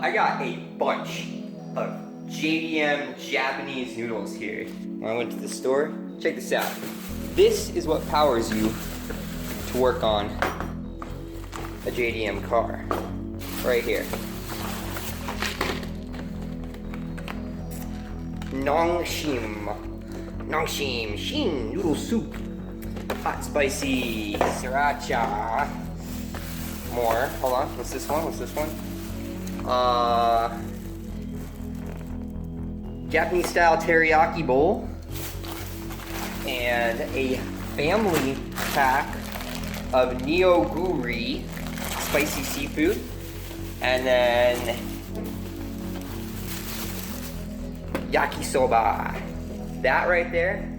I got a bunch of JDM Japanese noodles here. When I went to the store, check this out. This is what powers you to work on a JDM car. Right here. Nongshim Shin noodle soup. Hot spicy sriracha. More. Hold on. What's this one? Japanese style teriyaki bowl. And a family pack of niyoguri spicy seafood. And then yakisoba. That right there,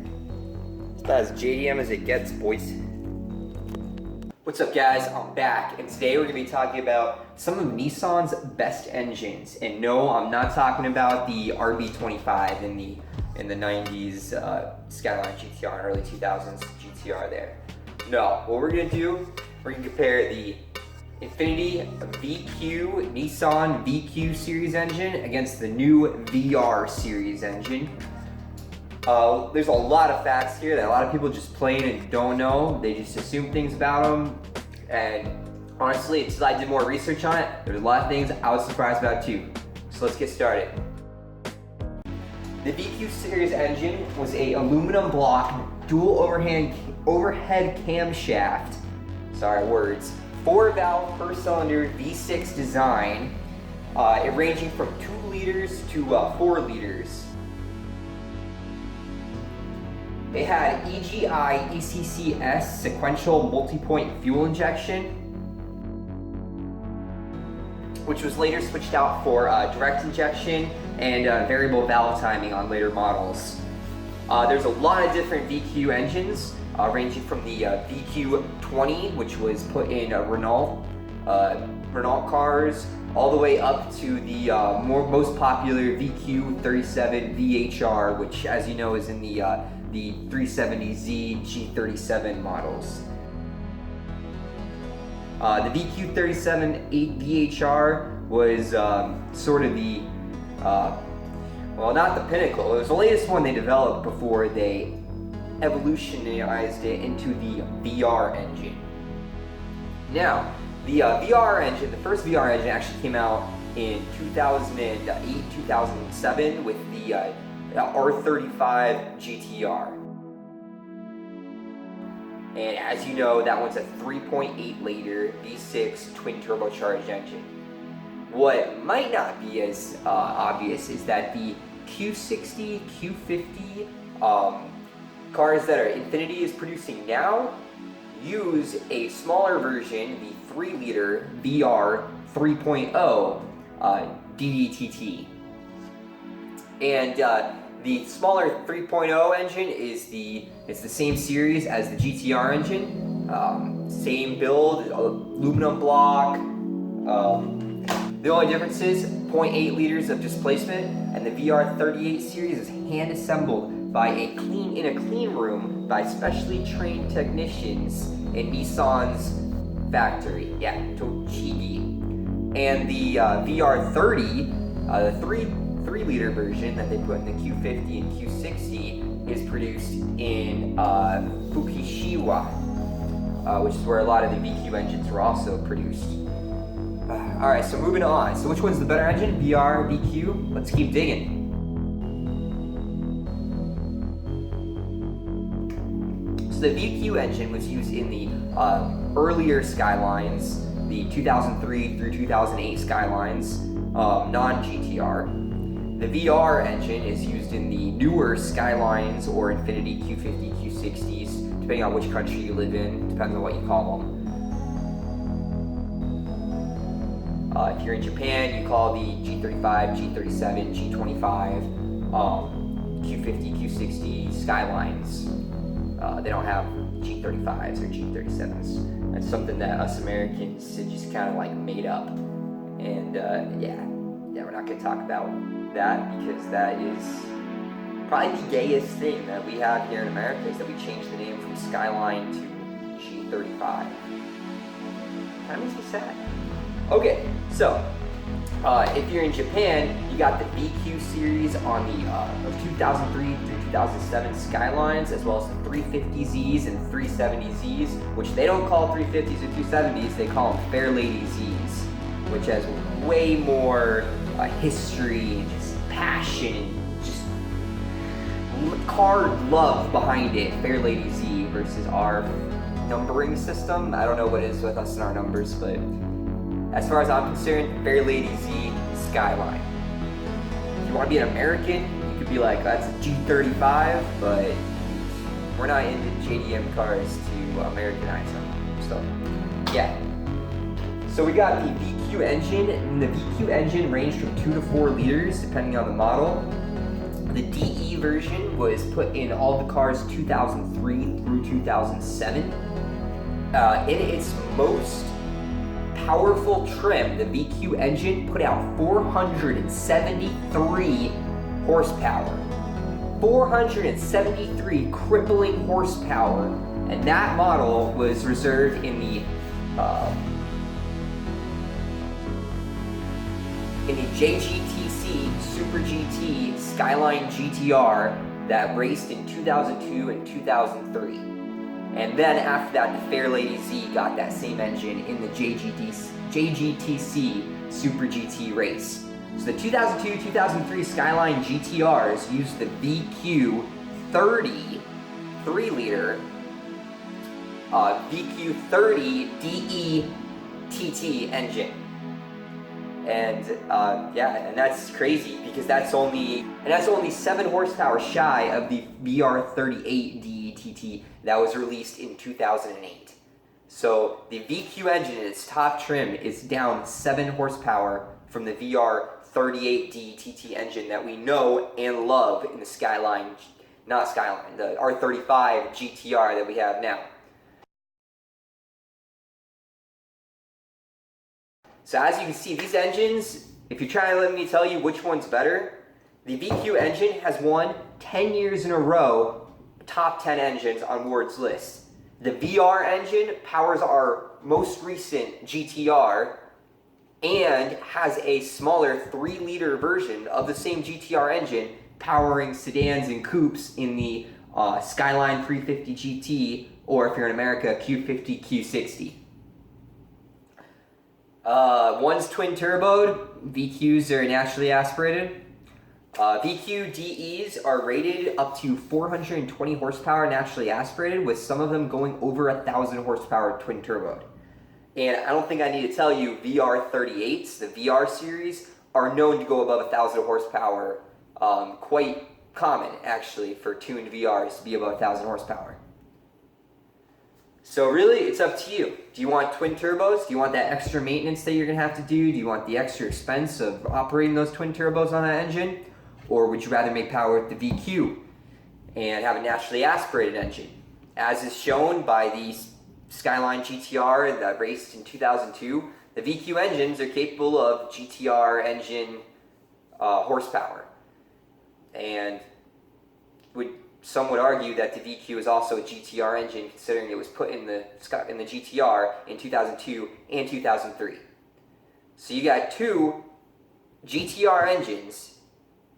it's about as JDM as it gets, boys. What's up, guys? I'm back, and today we're gonna be talking about some of Nissan's best engines. And no, I'm not talking about the RB25 in the 90s Skyline GTR and early 2000s GTR there. No, what we're gonna do, we're gonna compare the Infiniti VQ, Nissan VQ series engine against the new VR series engine. There's a lot of facts here that a lot of people just plain and don't know. They just assume things about them. And honestly, until I did more research on it, there's a lot of things I was surprised about too. So let's get started. The VQ series engine was a aluminum block, dual overhead camshaft, 4-valve per cylinder V6 design, it ranging from 2 liters to 4 liters. It had EGI ECCS sequential multi-point fuel injection, which was later switched out for direct injection and variable valve timing on later models. There's a lot of different VQ engines, ranging from the VQ20, which was put in Renault cars, all the way up to the most popular VQ37 VHR, which, as you know, is in the 370Z G37 models. The VQ37 VHR was sort of the, well, not the pinnacle. It was the latest one they developed before they evolutionized it into the VR engine. Now, the VR engine, the first VR engine actually came out in 2008, 2007 with the R35 GTR. And as you know, that one's a 3.8 liter V6 twin turbocharged engine. What might not be as obvious is that the Q60, Q50 cars that Infiniti is producing now use a smaller version, the 3 liter VR 3.0 DDTT. And the smaller 3.0 engine is the same series as the GTR engine, same build, aluminum block. The only difference is 0.8 liters of displacement, and the VR38 series is hand assembled in a clean room by specially trained technicians in Nissan's factory, Tochigi. And the VR30, the 3 liter version that they put in the Q50 and Q60 is produced in Fukushima, which is where a lot of the VQ engines were also produced. Alright, so moving on. So which one's the better engine? VR, VQ? Let's keep digging. So the VQ engine was used in the earlier Skylines, the 2003 through 2008 Skylines, non-GTR. The VR engine is used in the newer Skylines or Infiniti Q50, Q60s, depending on which country you live in, depends on what you call them. If you're in Japan, you call the G35, G37, G25, Q50, Q60 Skylines. They don't have G35s or G37s. That's something that us Americans just kind of like made up. And we're not going to talk about that because that is probably the gayest thing that we have here in America, is that we changed the name from Skyline to G35. Kind of makes me sad. Okay, so If you're in Japan, you got the VQ series on the 2003 through 2007 Skylines, as well as the 350Zs and 370Zs, which they don't call 350s or 270s, they call them Fairlady Zs, which has way more history and just passion and just car love behind it. Fairlady Z versus our numbering system. I don't know what it is with us and our numbers, but as far as I'm concerned, Fairlady Z Skyline. If you want to be an American, you could be like, that's a G35, but we're not into JDM cars to Americanize them. So, yeah. So we got the VQ engine, and the VQ engine ranged from 2 to 4 liters, depending on the model. The DE version was put in all the cars 2003 through 2007. In its most powerful trim, the VQ engine put out 473 horsepower. 473 crippling horsepower, and that model was reserved in the JGTC Super GT Skyline GTR that raced in 2002 and 2003. And then after that, the Fairlady Z got that same engine in the JGTC Super GT race. So the 2002-2003 Skyline GTRs used the VQ30 3-liter VQ30DDTT engine. And and that's crazy because that's only 7 horsepower shy of the VR30DDTT that was released in 2008. So the VQ engine in its top trim is down 7 horsepower from the VR38DDTT engine that we know and love in the the R35 GTR that we have now. So as you can see, these engines, if you're trying to let me tell you which one's better, the VQ engine has won 10 years in a row top 10 engines on Ward's list. The VR engine powers our most recent GTR and has a smaller 3-liter version of the same GTR engine powering sedans and coupes in the Skyline 350 GT, or if you're in America, Q50, Q60. One's twin turboed, VQs are naturally aspirated. VQ DEs are rated up to 420 horsepower naturally aspirated, with some of them going over 1,000 horsepower twin turboed. And I don't think I need to tell you, VR38s, the VR series, are known to go above 1,000 horsepower. Quite common, actually, for tuned VRs to be above 1,000 horsepower. So really, it's up to you. Do you want twin turbos? Do you want that extra maintenance that you're going to have to do? Do you want the extra expense of operating those twin turbos on that engine? Or would you rather make power with the VQ and have a naturally aspirated engine? As is shown by the Skyline GTR that raced in 2002, the VQ engines are capable of GTR engine horsepower. And some would argue that the VQ is also a GTR engine, considering it was put in the GTR in 2002 and 2003. So you got 2 GTR engines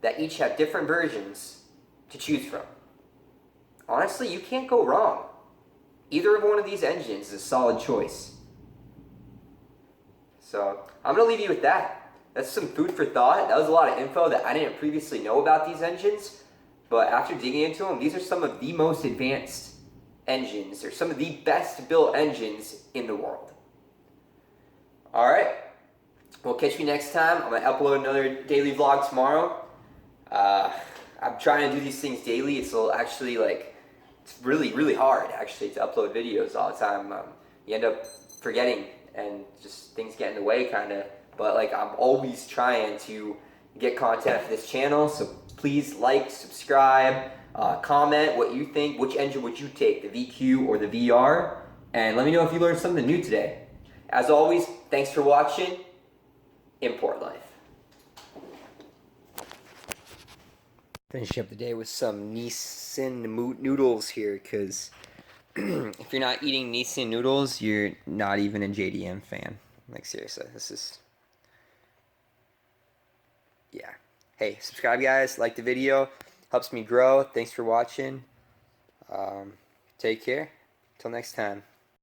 that each have different versions to choose from. Honestly, you can't go wrong. Either of one of these engines is a solid choice. So I'm going to leave you with that. That's some food for thought. That was a lot of info that I didn't previously know about these engines. But after digging into them, these are some of the most advanced engines, or some of the best built engines in the world. Alright, we'll catch you next time. I'm going to upload another daily vlog tomorrow. I'm trying to do these things daily. It's actually it's really, really hard actually to upload videos all the time. You end up forgetting and just things get in the way kind of. But I'm always trying to get content for this channel, so please like, subscribe, comment what you think. Which engine would you take, the VQ or the VR? And let me know if you learned something new today. As always, thanks for watching. Import Life. Finishing up the day with some Nissan noodles here, because if you're not eating Nissan noodles, you're not even a JDM fan. Seriously, this is hey, subscribe guys, like the video, helps me grow. Thanks for watching. Take care. Till next time.